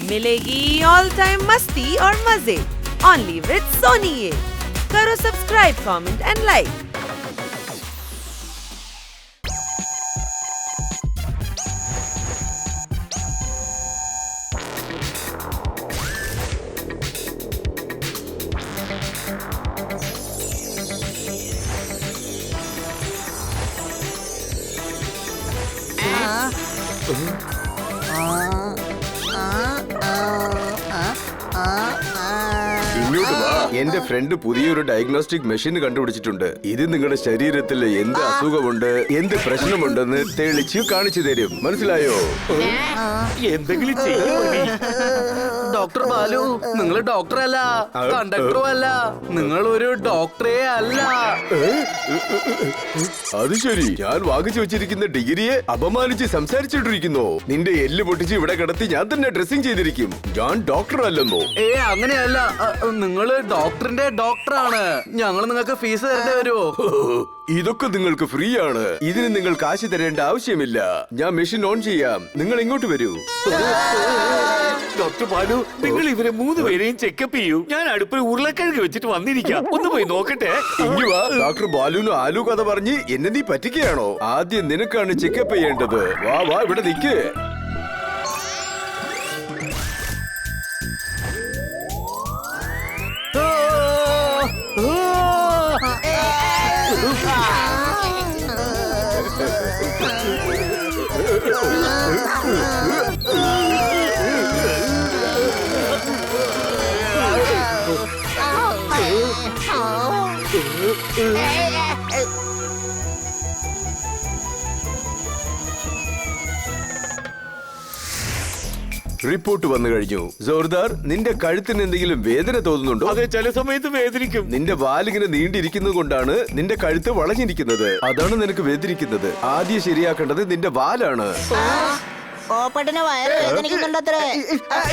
मिलेगी all time मस्ती और मजे ओनली विद सोनी। ये करो सब्सक्राइब, कमेंट एंड लाइक। ഇങ്ങോട്ട് വാ. എന്റെ ഫ്രണ്ട് പുതിയൊരു ഡയഗ്നോസ്റ്റിക് മെഷീൻ കണ്ടുപിടിച്ചിട്ടുണ്ട്. ഇത് നിങ്ങളുടെ ശരീരത്തിൽ എന്ത് അസുഖമുണ്ട്, എന്ത് പ്രശ്നമുണ്ടെന്ന് തെളിച്ച് കാണിച്ചു തരും. മനസ്സിലായോ? എന്തെങ്കിലും ഡോക്ടർ ബാലു, നിങ്ങൾ ഡോക്ടറല്ല, കണ്ടക്ടറും അല്ല, നിങ്ങൾ ഒരു ഡോക്ടറേ അല്ല. അത് ശരി, ഞാൻ വാങ്ങിച്ചു വെച്ചിരിക്കുന്ന ഡിഗ്രിയെ അപമാനിച്ച് സംസാരിച്ചിട്ടിരിക്കുന്നു. നിന്റെ എല്ല് പൊട്ടിച്ച് ഇവിടെ കിടത്തി ഞാൻ തന്നെ ഡ്രസ്സിംഗ് ചെയ്തിരിക്കും. ഞാൻ ഡോക്ടർ അല്ലെന്നോ? അങ്ങനെയല്ല, നിങ്ങള് ഡോക്ടറിന്റെ ഡോക്ടറാണ്. ഞങ്ങൾ നിങ്ങൾക്ക് ഫീസ് തരേണ്ടി വരുമോ? ഇതൊക്കെ നിങ്ങൾക്ക് ഫ്രീ ആണ്. ഇതിന് നിങ്ങൾ കാശ് തരേണ്ട ആവശ്യമില്ല. ഞാൻ മെഷീൻ ഓൺ ചെയ്യാം. നിങ്ങൾ ഇങ്ങോട്ട് വരൂ. ഡോക്ടർ ബാലു, നിങ്ങൾ ഇവരെ 3 പേരെയും ചെക്കപ്പ് ചെയ്യൂ. ഞാൻ അടുപ്പിൽ ഉരുളക്കിഴങ്ങ് വെച്ചിട്ട് വന്നിരിക്കാം. ഒന്ന് പോയി നോക്കട്ടെ. ഇങ്ങ് വാ. ഡോക്ടർ ബാലുവിന് ആലു കഥ പറഞ്ഞ് എന്നെ നീ പറ്റിക്കുകയാണോ? ആദ്യം നിനക്കാണ് ചെക്കപ്പ് ചെയ്യേണ്ടത്. വാ വാ, ഇവിടെ നിൽക്ക്. റിപ്പോർട്ട് വന്നു കഴിഞ്ഞു. ജോർദാർ, നിന്റെ കഴുത്തിന് എന്തെങ്കിലും വേദന തോന്നുന്നുണ്ടോ? അതെ, ചില സമയത്ത് വേദനിക്കും. നിന്റെ വാലിങ്ങനെ നീണ്ടിരിക്കുന്നത് കൊണ്ടാണ് നിന്റെ കഴുത്ത് വളഞ്ഞിരിക്കുന്നത്. അതാണ് നിനക്ക് വേദനിക്കുന്നത്. ആദ്യം ശരിയാക്കേണ്ടത് നിന്റെ വാലാണ്.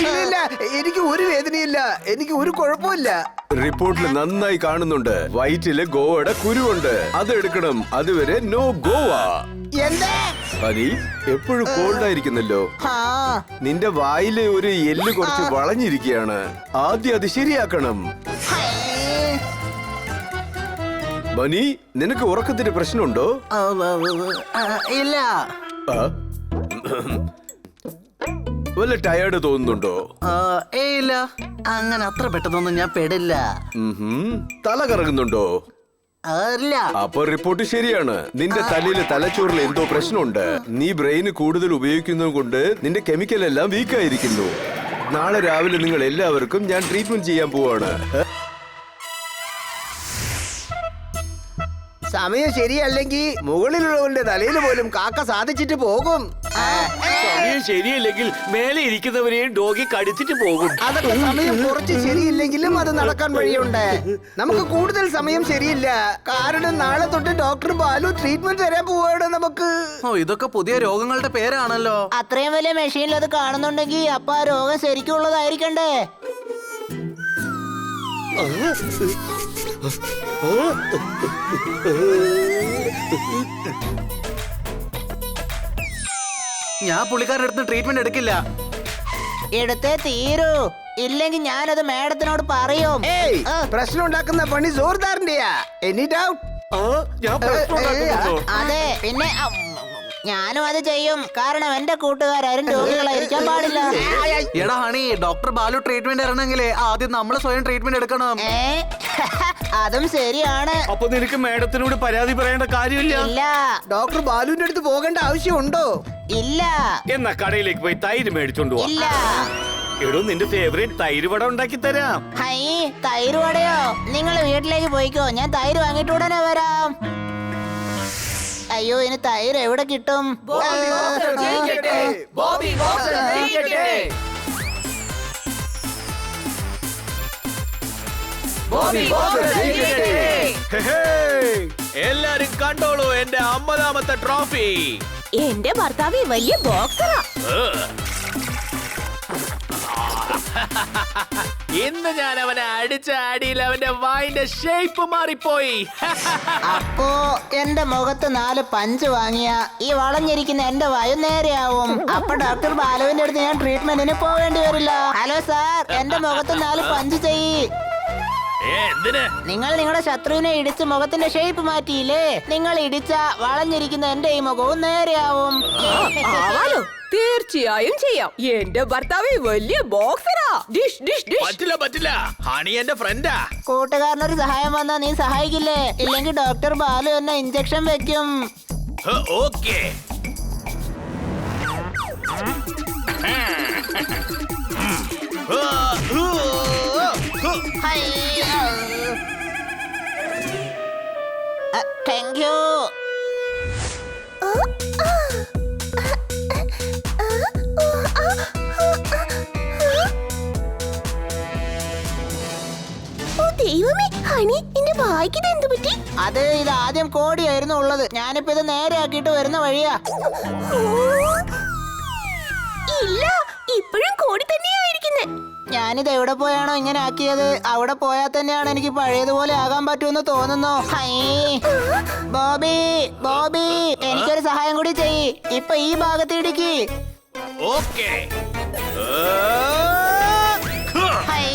ഇല്ല, എനിക്ക് ഒരു വേദനയില്ല. എനിക്ക് ഒരു കുഴപ്പമില്ല. റിപ്പോർട്ടിൽ നന്നായി കാണുന്നുണ്ട്. വയറ്റില് ഗോവയുടെ കുരുവുണ്ട്. അതെടുക്കണം. അതുവരെ നോ ഗോവ. ഹനി, എപ്പോഴും കോൾഡ് ആയിരിക്കുന്നല്ലോ. നിന്റെ വായിലെ ഒരു എല്ല് കുറച്ച് വളഞ്ഞിരിക്കുകയാണ്. ആദ്യം അത് ശരിയാക്കണം. ബനി, നിനക്ക് ഉറക്കത്തിന്റെ പ്രശ്നമുണ്ടോ? ഇല്ല. വല്ല ടയേർഡ് തോന്നുന്നുണ്ടോ? ഇല്ല, അങ്ങനെ അത്ര പെട്ടെന്നൊന്നും ഞാൻ പെടില്ല. തല കറങ്ങുന്നുണ്ടോ? ഇല്ല. അപ്പൊ റിപ്പോർട്ട് ശരിയാണ്. നിന്റെ തലയില് തലച്ചോറിൽ എന്തോ പ്രശ്നമുണ്ട്. നീ ബ്രെയിന് കൂടുതൽ ഉപയോഗിക്കുന്നത് കൊണ്ട് നിന്റെ കെമിക്കൽ എല്ലാം വീക്കായിരിക്കുന്നു. നാളെ രാവിലെ നിങ്ങൾ എല്ലാവർക്കും ഞാൻ ട്രീറ്റ്മെന്റ് ചെയ്യാൻ പോവാണ്. സമയം ശരിയല്ലെങ്കിൽ മുകളിലുള്ളവന്റെ തലയിൽ പോലും കാക്ക സാധിച്ചിട്ട് പോകും. സമയം ശരിയല്ലെങ്കിൽ മേലെ ഇരിക്കുന്നവരെയും ഡോഗി കടിച്ചിട്ട് പോകും. അതൊക്കെ സമയം കുറച്ച് ശരിയില്ലെങ്കിലും അത് നടക്കാൻ വഴിയുണ്ട്. നമുക്ക് കൂടുതൽ സമയം ശരിയില്ല. കാരണം നാളെ തൊട്ട് ഡോക്ടർ ബാലു ട്രീറ്റ്മെന്റ് തരാൻ പോവാണ് നമുക്ക്. ഇതൊക്കെ പുതിയ രോഗങ്ങളുടെ പേരാണല്ലോ. അത്രയും വലിയ മെഷീനിൽ അത് കാണുന്നുണ്ടെങ്കിൽ അപ്പൊ ആ രോഗം ശരിക്കും ഉള്ളതായിരിക്കണ്ടേ? ഞാൻ പുള്ളിക്കാരുടെ അടുത്ത് ട്രീറ്റ്മെന്റ് എടുക്കില്ല. എടുത്തേ തീരൂ, ഇല്ലെങ്കിൽ ഞാനത് മാഡത്തിനോട് പറയും. പ്രശ്നം ഉണ്ടാക്കുന്ന പണി ജോർദാറിന്റെയാ. Any doubt? അതെ, പിന്നെ ഞാനും അത് ചെയ്യും. കാരണം എന്റെ കൂട്ടുകാരും രോഗികളായിരിക്കാൻ പാടില്ല. എടാ ഹണി, ഡോക്ടർ ബാലു ട്രീറ്റ്മെന്റ് ഇറങ്ങണമെങ്കിലേ ആദ്യം നമ്മൾ സ്വയം ട്രീറ്റ്മെന്റ് എടുക്കണം. അതും ശരിയാണ്. അപ്പൊ നിനക്ക് മാഡത്തിനോട് പരാതി പറയേണ്ട കാര്യമില്ല. ഇല്ല. ഡോക്ടർ ബാലുവിന്റെ അടുത്ത് പോകേണ്ട ആവശ്യമുണ്ടോ? ഇല്ല. എന്നാ കടയിലേക്ക് പോയി തൈര് മേടിച്ചോണ്ട് വാ. ഇല്ല. എടോ, നിന്റെ ഫേവറേറ്റ് തൈര് വട ഉണ്ടാക്കി തരാം. ഹൈ, തൈര് വടയോ? നിങ്ങൾ വീട്ടിലേക്ക് പോയിക്കോ, ഞാൻ തൈര് വാങ്ങിട്ട് ഉടനെ വരാം. അയ്യോ, ഇനി തൈര് എവിടെ കിട്ടും? എല്ലാരും കണ്ടോളൂ എന്റെ 50ാമത്തെ ട്രോഫി. എന്റെ ഭർത്താവ് വലിയ ബോക്സറാ. ഇന്ന് ഞാൻ അവനെ അടിച്ച അടിയിൽ അവന്റെ വായിന്റെ ഷേപ്പ് മാറിപ്പോയി. അപ്പോ എന്റെ മുഖത്ത് 4 പഞ്ച് വാങ്ങിയ ഈ വളഞ്ഞിരിക്കുന്ന എന്റെ വായു നേരെയാവും. അപ്പൊ ഡോക്ടർ ബാലുവിന്റെ അടുത്ത് ഞാൻ ട്രീറ്റ്മെന്റിന് പോവേണ്ടി വരില്ല. ഹലോ സാർ, എന്റെ മുഖത്ത് 4 പഞ്ച് ചെയ്യ്. എന്തിന്? നിങ്ങൾ നിങ്ങളുടെ ശത്രുവിനെ ഇടിച്ച് മുഖത്തിന്റെ ഷേപ്പ് മാറ്റിയില്ലേ? നിങ്ങൾ ഇടിച്ച വളഞ്ഞിരിക്കുന്ന എന്റെ ഈ മുഖവും നേരെയാവും. ആവാലോ, തീർച്ചയായും ചെയ്യാം. എന്റെ ഭർത്താവ് വലിയ ബോക്സറാ. Dish dish dish. പറ്റില്ല പറ്റില്ല, ഹണി എന്റെ ഫ്രണ്ടാ. കൂട്ടുകാരനൊരു സഹായം വന്നാ നീ സഹായിക്കില്ലേ? ഇല്ലെങ്കിൽ ഡോക്ടർ ബാലു എന്നെ ഇഞ്ചക്ഷൻ വെക്കും. ഓക്കേ. Thank you. ദൈവമേ, ഹണി എന്റെ വായിക്കുന്നത് എന്ത് പറ്റി? അത് ഇത് ആദ്യം കോടിയായിരുന്നു ഉള്ളത്. ഞാനിപ്പോ ഇത് നേരെ ആക്കിയിട്ട് വരുന്ന വഴിയാ. ഇല്ല, ഇപ്പോഴും കോടി തന്നെയായിരിക്കുന്നേ. ഞാനിത് എവിടെ പോയാണോ ഇങ്ങനെ ആക്കിയത്, അവിടെ പോയാൽ തന്നെയാണ് എനിക്ക് പഴയതുപോലെ ആകാൻ പറ്റുമെന്ന് തോന്നുന്നു. ഹൈ ബോബി, ബോബി, എനിക്കൊരു സഹായം കൂടി ചെയ്യ്. ഇപ്പൊ ഈ ഭാഗത്ത് ഇടിക്ക്. ഓക്കേ. ഹൈ,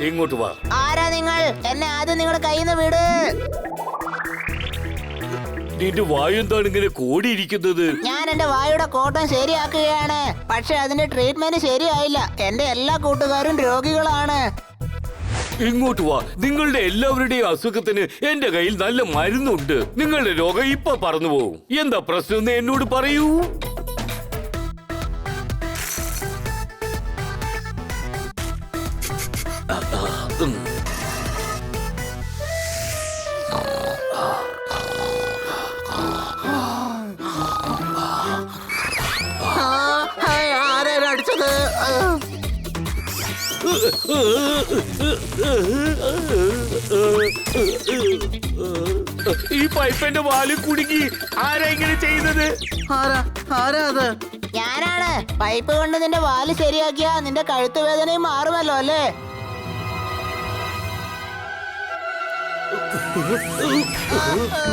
ഇങ്ങോട്ട് വാ. ആരാ നിങ്ങൾ? എന്നെ ആദ്യം നിങ്ങളുടെ കയ്യിൽ നിന്ന് വിട്. നിന്റെ വായു എന്താണ് ഇങ്ങനെ കോടിയിരിക്കുന്നത്? ഞാൻ എന്റെ വായുടെ കോട്ടം ശരിയാക്കുകയാണ്. പക്ഷെ അതിന്റെ ട്രീറ്റ്മെന്റ് ശരിയായില്ല. എന്റെ എല്ലാ കൂട്ടുകാരും രോഗികളാണ്. ഇങ്ങോട്ട് വാ. നിങ്ങളുടെ എല്ലാവരുടെയും അസുഖത്തിന് എന്റെ കയ്യിൽ നല്ല മരുന്നുണ്ട്. നിങ്ങളുടെ രോഗം ഇപ്പൊ പറന്നു പോകും. എന്താ പ്രശ്നം എന്ന് എന്നോട് പറയൂ. ആരാ അടിച്ചത്? ഈ പൈപ്പ് എന്റെ വാലിൽ കുടുങ്ങി. ആരാ ഇങ്ങനെ ചെയ്തത്? ആരാ അത്? ഞാനാണ്. പൈപ്പ് കൊണ്ട് നിന്റെ വാല് ശരിയാക്കിയാ നിന്റെ കഴുത്ത് വേദനയും മാറുമല്ലോ അല്ലേ?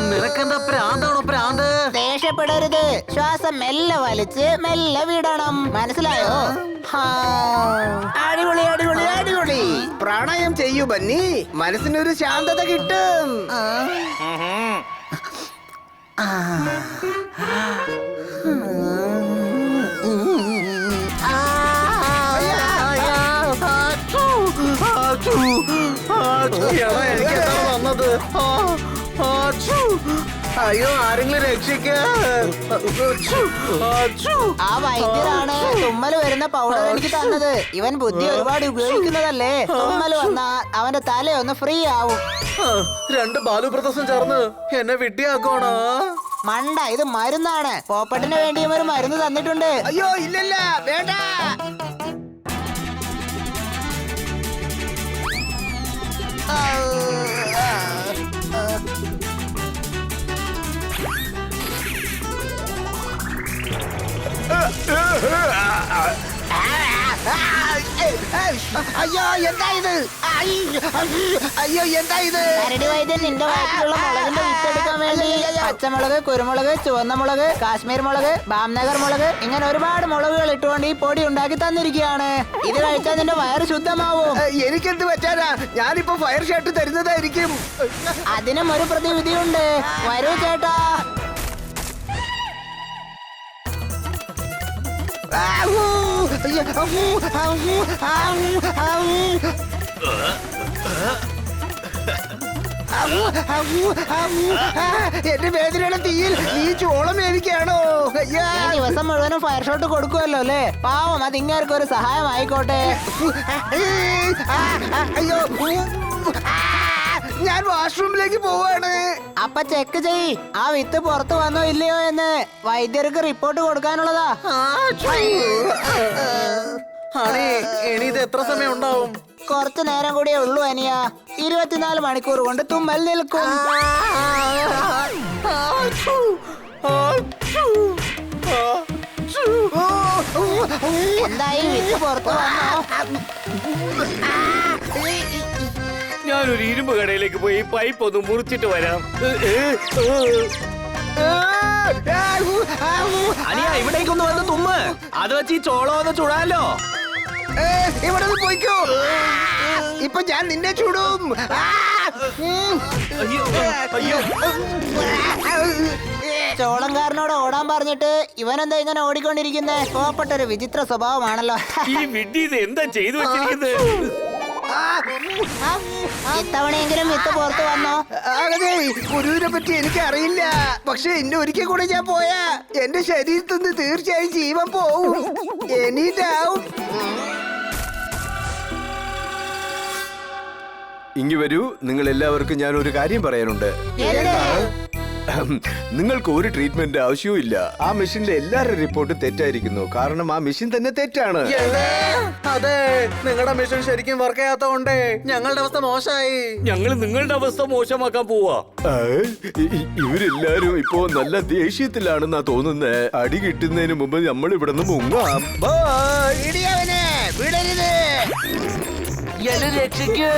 നിനക്കെന്താ പ്രാന്താണോ പ്രാന്ത്? ദേഷ്യപ്പെടരുത്. ശ്വാസം മെല്ലെ വലിച്ച് മെല്ലെ വിടണം. മനസ്സിലായോ? അടിപൊളി അടിപൊളി അടിപൊളി. പ്രണയം ചെയ്യൂ ബന്നി, മനസ്സിനൊരു ശാന്തത കിട്ടും. എനിക്ക് വന്നത്. അയ്യോ, ആരെങ്കിലും രക്ഷിക്ക. ആ വൈദ്യരാണ് തുമ്മല് വരുന്ന പൗഡർ എനിക്ക് തന്നത്. ഇവൻ ബുദ്ധി ഒരുപാട് ഉപയോഗിക്കുന്നതല്ലേ. തുമ്മല് വന്നാ അവന്റെ തലയൊന്ന് ഫ്രീ ആവും. 2 ബാലു പ്രദർശനം ചേർന്ന് എന്നെ വിഡ്ഢിയാക്കണോ? മണ്ട, ഇത് മരുന്നാണ്. പോപ്പട്ടിന് വേണ്ടിയും ഒരു മരുന്ന് തന്നിട്ടുണ്ട്. അയ്യോ ഇല്ലല്ല, വേണ്ട. അയ്യോ എന്താ ഇത്? അയ്യോ എന്താ ഇത്? കരടി വൈദ്യൻ നിന്റെ വയറ്റിലുള്ള മുളകിന്റെ വിത്തെടുക്കാൻ വേണ്ടി പച്ചമുളക്, കുരുമുളക്, ചുവന്ന മുളക്, കാശ്മീർ മുളക്, ബാംനഗർ മുളക്, ഇങ്ങനെ ഒരുപാട് മുളകുകൾ ഇട്ടുകൊണ്ട് ഈ പൊടി ഉണ്ടാക്കി തന്നിരിക്കുകയാണ്. ഇത് കഴിച്ചാൽ നിന്റെ വയറ് ശുദ്ധമാവും. എനിക്കെന്ത് പറ്റാനാ? ഞാനിപ്പോ ഫയർ ഷർട്ട് തരുന്നതായിരിക്കും. അതിനും ഒരു പ്രതിവിധിയുണ്ട്. വരൂ ചേട്ടാ. എന്റെ വേദനയുടെ തീയിൽ ഈ ചോളം എനിക്കാണോ? ഈ ദിവസം മുഴുവനും ഫയർ ഷോട്ട് കൊടുക്കുമല്ലോ അല്ലേ? പാവം, അത് ഇങ്ങേർക്ക് ഒരു സഹായം ആയിക്കോട്ടെ. അയ്യോ, ഞാൻ വാഷ്റൂമിലേക്ക് പോവാണ്. അപ്പൊ ചെക്ക് ചെയ്, ആ വിത്ത് പുറത്തു വന്നോ ഇല്ലയോ എന്ന്. വൈദ്യർക്ക് റിപ്പോർട്ട് കൊടുക്കാനുള്ളതാ. ഇനി ഇത് എത്ര സമയം ഉണ്ടാവും? കുറച്ചു നേരം കൂടിയേ ഉള്ളൂ അനിയ. 24 മണിക്കൂർ കൊണ്ട് തുമ്മൽ നിൽക്കും. എന്തായി വിത്ത് പുറത്തു വന്നോ? ഞാനൊരു ഇരുമ്പ് കടയിലേക്ക് പോയി പൈപ്പ് ഒന്ന് മുറിച്ചിട്ട് വരാം. അനിയാ ഇവിടേക്കൊന്ന് വന്ന് തുമ്മ്. അത് വെച്ച് ഈ ചോളം ഒന്ന് ചുടാലോ. ഇവിടെ നിന്ന് പോയിക്കോ. ഇപ്പൊ ഞാൻ നിന്നെ ചൂടും. ചോളംകാരനോട് ഓടാൻ പറഞ്ഞിട്ട് ഇവനെന്താ ഇങ്ങനെ ഓടിക്കൊണ്ടിരിക്കുന്നേ? കോപ്പെട്ടൊരു വിചിത്ര സ്വഭാവമാണല്ലോ. ഈ വിഡ്ഢി ഇത് എന്താ ചെയ്തു വെച്ചിരിക്കുന്നത്? ഇത്തവണയെങ്കിലും വിത്ത് പുറത്തു വന്നോ? അതെ, കുരുവിനെ പറ്റി എനിക്ക് അറിയില്ല. പക്ഷെ ഇന്ന് ഒരിക്കൽ കൂടെ ഞാൻ പോയാ എന്റെ ശരീരത്തിൽ നിന്ന് തീർച്ചയായും ജീവൻ പോവും. Any doubt. ഇങ്ങി വരൂ. നിങ്ങൾ എല്ലാവർക്കും ഞാൻ ഒരു കാര്യം പറയാനുണ്ട്. നിങ്ങൾക്ക് ഒരു ട്രീറ്റ്മെന്റ് ആവശ്യവും ഇല്ല. ആ മെഷീനിലെ എല്ലാവരുടെ റിപ്പോർട്ട് തെറ്റായിരിക്കുന്നു. കാരണം ആ മെഷീൻ തന്നെ തെറ്റാണ്. അതെ, നിങ്ങളുടെ മിഷൻ ശരിക്കും വർക്ക് ചെയ്യാത്തോണ്ടേ ഞങ്ങളുടെ അവസ്ഥ മോശമായി. ഞങ്ങൾ നിങ്ങളുടെ അവസ്ഥ മോശമാക്കാൻ പോവാ. ഇവരെല്ലാരും ഇപ്പോ നല്ല ദേഷ്യത്തിലാണെന്നാ തോന്നുന്നത്. അടി കിട്ടുന്നതിന് മുമ്പ് നമ്മൾ ഇവിടെ നിന്ന് മുങ്ങാം. ഇടിയവനെ വിടരുത്. എന്നെ രക്ഷിക്കൂ.